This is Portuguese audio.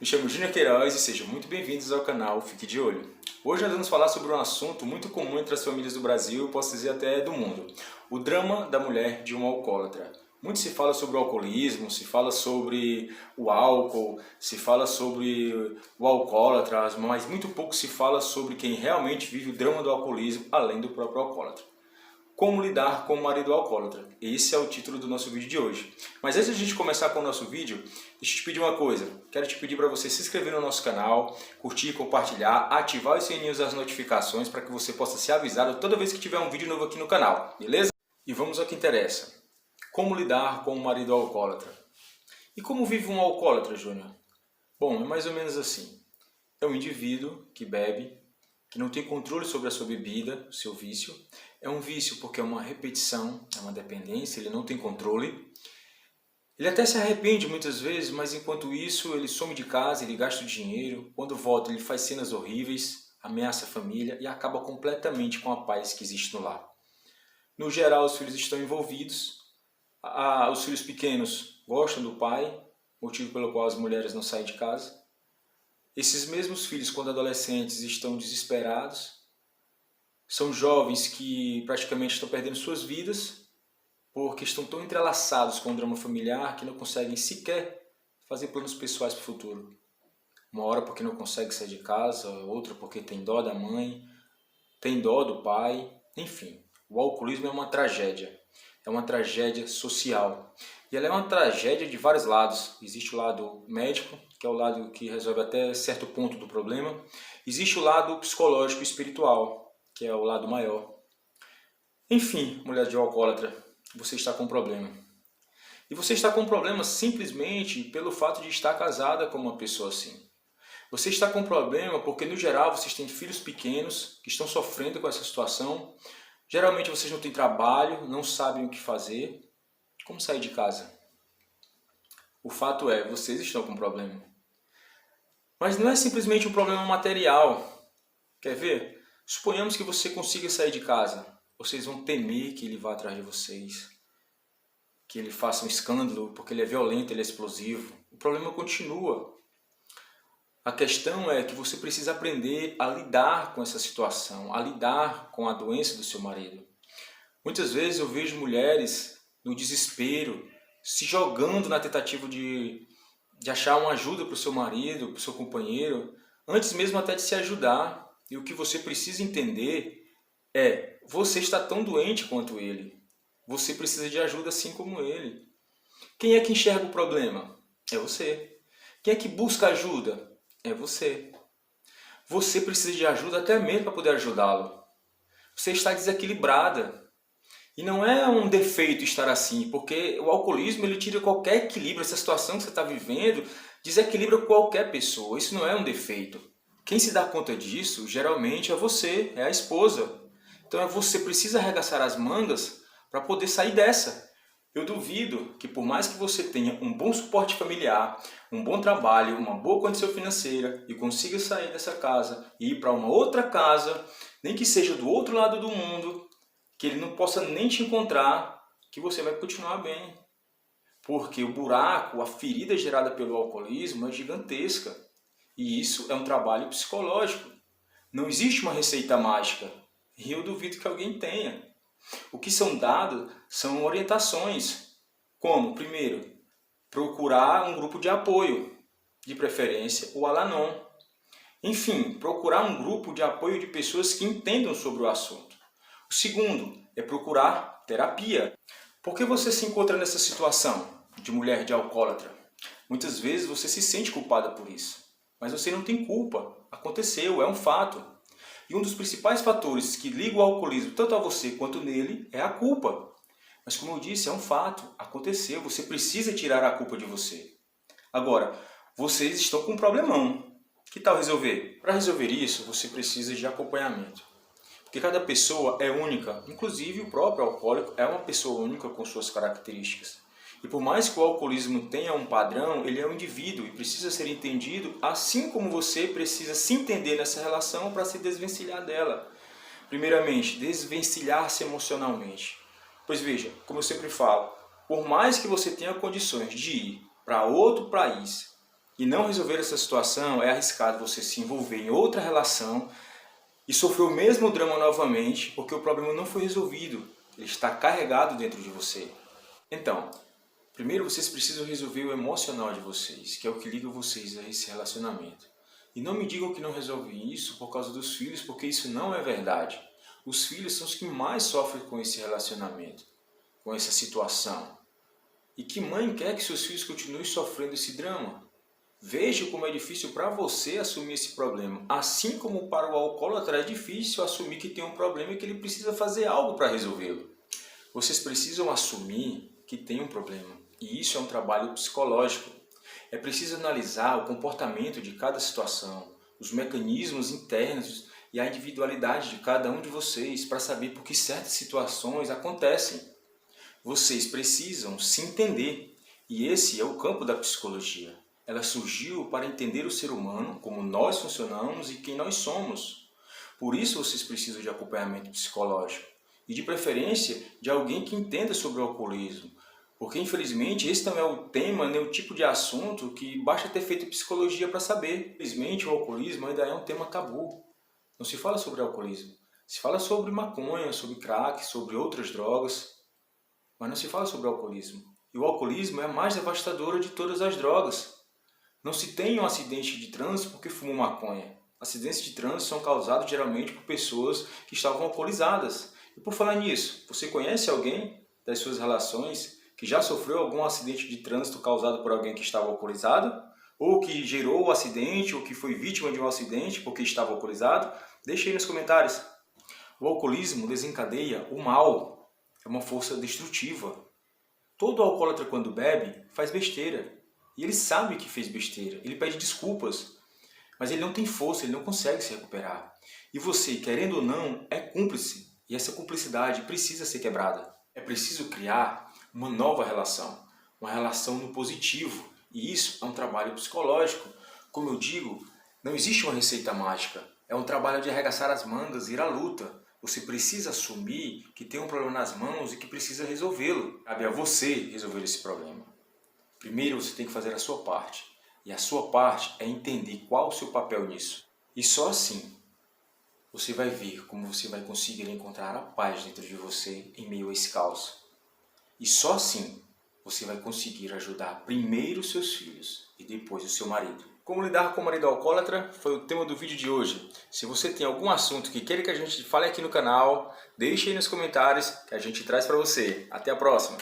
Me chamo Júnior Queiroz e sejam muito bem-vindos ao canal Fique de Olho. Hoje nós vamos falar sobre um assunto muito comum entre as famílias do Brasil, posso dizer até do mundo. O drama da mulher de um alcoólatra. Muito se fala sobre o alcoolismo, se fala sobre o álcool, se fala sobre o alcoólatra, mas muito pouco se fala sobre quem realmente vive o drama do alcoolismo, além do próprio alcoólatra. Como lidar com o marido alcoólatra? Esse é o título do nosso vídeo de hoje. Mas antes de a gente começar com o nosso vídeo, deixa eu te pedir uma coisa. Quero te pedir para você se inscrever no nosso canal, curtir, compartilhar, ativar os sininhos das notificações para que você possa ser avisado toda vez que tiver um vídeo novo aqui no canal, beleza? E vamos ao que interessa. Como lidar com o marido alcoólatra? E como vive um alcoólatra, Júnior? Bom, é mais ou menos assim. É um indivíduo que bebe, que não tem controle sobre a sua bebida, o seu vício. É um vício porque é uma repetição, é uma dependência, ele não tem controle. Ele até se arrepende muitas vezes, mas enquanto isso ele some de casa, ele gasta o dinheiro. Quando volta ele faz cenas horríveis, ameaça a família e acaba completamente com a paz que existe no lar. No geral, os filhos estão envolvidos. Os filhos pequenos gostam do pai, motivo pelo qual as mulheres não saem de casa. Esses mesmos filhos, quando adolescentes, estão desesperados. São jovens que praticamente estão perdendo suas vidas porque estão tão entrelaçados com o drama familiar que não conseguem sequer fazer planos pessoais para o futuro. Uma hora porque não consegue sair de casa, outra porque tem dó da mãe, tem dó do pai, enfim. O alcoolismo é uma tragédia social. E ela é uma tragédia de vários lados. Existe o lado médico, que é o lado que resolve até certo ponto do problema. Existe o lado psicológico e espiritual, que é o lado maior. Enfim, mulher de alcoólatra, você está com um problema. E você está com um problema simplesmente pelo fato de estar casada com uma pessoa assim. Você está com um problema porque, no geral, vocês têm filhos pequenos que estão sofrendo com essa situação. Geralmente vocês não têm trabalho, não sabem o que fazer. Como sair de casa? O fato é, vocês estão com um problema. Mas não é simplesmente um problema material. Quer ver? Suponhamos que você consiga sair de casa. Vocês vão temer que ele vá atrás de vocês. Que ele faça um escândalo, porque ele é violento, ele é explosivo. O problema continua. A questão é que você precisa aprender a lidar com essa situação, a lidar com a doença do seu marido. Muitas vezes eu vejo mulheres no desespero, se jogando na tentativa de achar uma ajuda para o seu marido, para o seu companheiro, antes mesmo até de se ajudar. E o que você precisa entender é, você está tão doente quanto ele. Você precisa de ajuda assim como ele. Quem é que enxerga o problema? É você. Quem é que busca ajuda? É você. Você precisa de ajuda até mesmo para poder ajudá-lo. Você está desequilibrada. E não é um defeito estar assim, porque o alcoolismo ele tira qualquer equilíbrio. Essa situação que você está vivendo desequilibra qualquer pessoa. Isso não é um defeito. Quem se dá conta disso, geralmente, é você, é a esposa. Então você precisa arregaçar as mangas para poder sair dessa. Eu duvido que por mais que você tenha um bom suporte familiar, um bom trabalho, uma boa condição financeira e consiga sair dessa casa e ir para uma outra casa, nem que seja do outro lado do mundo, que ele não possa nem te encontrar, que você vai continuar bem. Porque o buraco, a ferida gerada pelo alcoolismo é gigantesca. E isso é um trabalho psicológico. Não existe uma receita mágica. E eu duvido que alguém tenha. O que são dados são orientações. Como, primeiro, procurar um grupo de apoio, de preferência o Al-Anon. Enfim, procurar um grupo de apoio de pessoas que entendam sobre o assunto. O segundo é procurar terapia. Por que você se encontra nessa situação de mulher de alcoólatra? Muitas vezes você se sente culpada por isso. Mas você não tem culpa. Aconteceu, é um fato. E um dos principais fatores que liga o alcoolismo tanto a você quanto nele é a culpa. Mas como eu disse, é um fato. Aconteceu, você precisa tirar a culpa de você. Agora, vocês estão com um problemão. Que tal resolver? Para resolver isso, você precisa de acompanhamento. Porque cada pessoa é única. Inclusive o próprio alcoólico é uma pessoa única com suas características. E por mais que o alcoolismo tenha um padrão, ele é um indivíduo e precisa ser entendido assim como você precisa se entender nessa relação para se desvencilhar dela. Primeiramente, desvencilhar-se emocionalmente. Pois veja, como eu sempre falo, por mais que você tenha condições de ir para outro país, E não resolver essa situação é arriscado você se envolver em outra relação e sofrer o mesmo drama novamente, porque o problema não foi resolvido. Ele está carregado dentro de você. Então, primeiro vocês precisam resolver o emocional de vocês, que é o que liga vocês a esse relacionamento. E não me digam que não resolvem isso por causa dos filhos, porque isso não é verdade. Os filhos são os que mais sofrem com esse relacionamento, com essa situação. E que mãe quer que seus filhos continuem sofrendo esse drama? Veja como é difícil para você assumir esse problema. Assim como para o alcoólatra é difícil assumir que tem um problema e que ele precisa fazer algo para resolvê-lo. Vocês precisam assumir que tem um problema. E isso é um trabalho psicológico. É preciso analisar o comportamento de cada situação, os mecanismos internos e a individualidade de cada um de vocês para saber por que certas situações acontecem. Vocês precisam se entender. E esse é o campo da psicologia. Ela surgiu para entender o ser humano, como nós funcionamos e quem nós somos. Por isso vocês precisam de acompanhamento psicológico. E de preferência de alguém que entenda sobre o alcoolismo. Porque infelizmente esse não é o tema, nem o tipo de assunto que basta ter feito psicologia para saber. Infelizmente o alcoolismo ainda é um tema tabu. Não se fala sobre alcoolismo. Se fala sobre maconha, sobre crack, sobre outras drogas. Mas não se fala sobre alcoolismo. E o alcoolismo é a mais devastadora de todas as drogas. Não se tem um acidente de trânsito porque fumou maconha. Acidentes de trânsito são causados geralmente por pessoas que estavam alcoolizadas. E por falar nisso, você conhece alguém das suas relações que já sofreu algum acidente de trânsito causado por alguém que estava alcoolizado? Ou que gerou o acidente, ou que foi vítima de um acidente porque estava alcoolizado? Deixe aí nos comentários. O alcoolismo desencadeia o mal. É uma força destrutiva. Todo alcoólatra quando bebe faz besteira. E ele sabe que fez besteira, ele pede desculpas, mas ele não tem força, ele não consegue se recuperar. E você, querendo ou não, é cúmplice, e essa cumplicidade precisa ser quebrada. É preciso criar uma nova relação, uma relação no positivo, e isso é um trabalho psicológico. Como eu digo, não existe uma receita mágica, é um trabalho de arregaçar as mangas, ir à luta. Você precisa assumir que tem um problema nas mãos e que precisa resolvê-lo. Cabe a você resolver esse problema. Primeiro você tem que fazer a sua parte. E a sua parte é entender qual o seu papel nisso. E só assim você vai ver como você vai conseguir encontrar a paz dentro de você em meio a esse caos. E só assim você vai conseguir ajudar primeiro os seus filhos e depois o seu marido. Como lidar com o marido alcoólatra foi o tema do vídeo de hoje. Se você tem algum assunto que queira que a gente fale aqui no canal, deixe aí nos comentários que a gente traz para você. Até a próxima!